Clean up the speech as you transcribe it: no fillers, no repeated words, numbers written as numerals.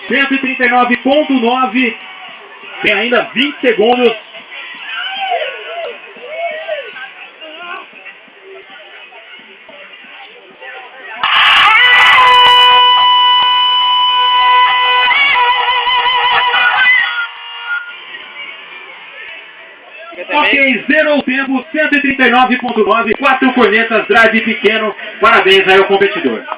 ...139.9... Tem ainda 20 segundos. Ok, zerou o tempo, 139.9, 4 cornetas, drive pequeno. Parabéns aí ao competidor.